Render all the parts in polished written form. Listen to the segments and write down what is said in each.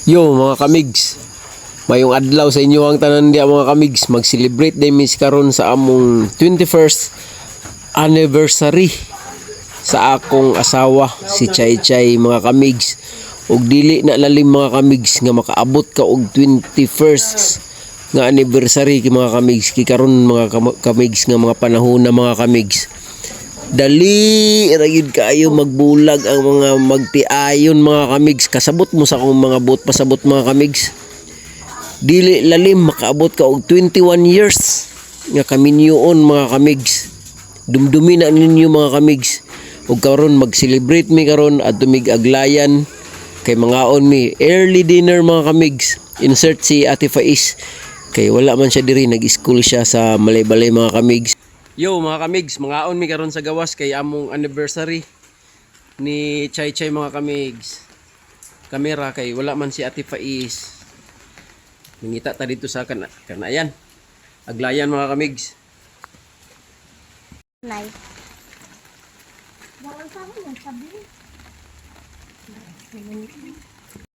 Yo mga kamigs, mayong adlaw sa inyo ang tanan diya mga kamigs. Mag-celebrate day mis karon sa among 21st anniversary sa akong asawa si Chay Chay mga kamigs. Ug dili na lalim mga kamigs nga makaabot ka og 21st nga anniversary ki mga kamigs. Ki karon mga kamigs nga mga panahon na mga kamigs. Dali ragid kaayo magbulag ang mga magtiayon mga kamigs. Kasabot mo sa akong mga buot pasabot mga kamigs. Dili lalim makaabot ka og 21 years nga kaminyoon mga kamigs. Dumdumi na ninyo mga kamigs. Ug karon mag-celebrate mi karon at tumig-aglayan kay mangaon mi early dinner mga kamigs. Insert si Ate Faiz kay wala man siya diri, nag-school siya sa Malay-Balay mga kamigs. Yo mga kamigs, mangaon mi karon sa gawas kay among anniversary ni Chay Chay mga kamigs. Kamera kay wala man si Ate Faiz. Mangita ta dito sa kanayan. Aglayan mga kamigs. Nay. Bawal sa akin ang sabi.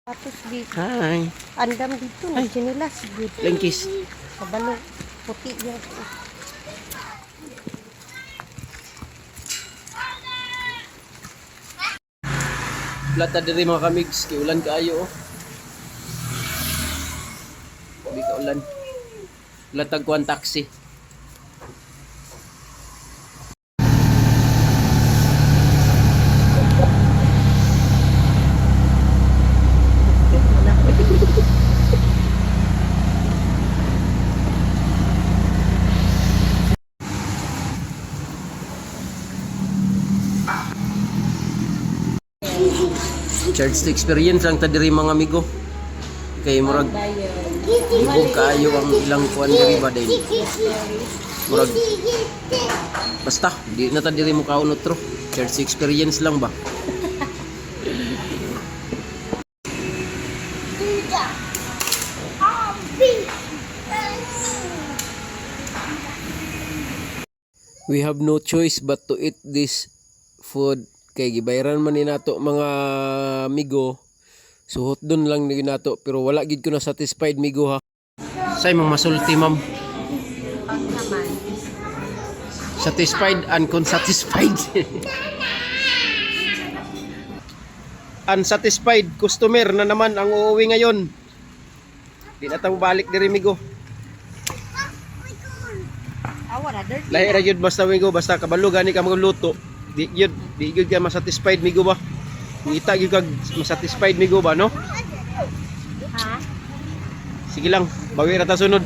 Patos dito. Hi. Andam dito, nagsinilas. Lengkis. Kabalo, puti yan. Plata diri mga kamigs, kay ulan kaayo oh. Di ka ulan. Latag kuan taxi. Church experience lang ta diri mga amigo. Kay murag ibog kaayo ang ilang kuan diri ba din. Murag basta di na ta diri mo kaunot ro. Church experience lang ba. We have no choice but to eat this food. Kay gibayaran man ni nato mga migo. Suhot dun lang ni nato pero wala gid ko na satisfied migo ha. Say mang masulti ma'am. Satisfied and unsatisfied. Unsatisfied customer na naman ang uuwi ngayon. Di na ta balik diri migo. Lahi ra gyud basta migo, basta kabalo gani ka magluto. Di gyud ka masatisfied migo ba? Ngita gyud kag masatisfied migo ba no? Ha? Sige lang, bawi ra ta sunod.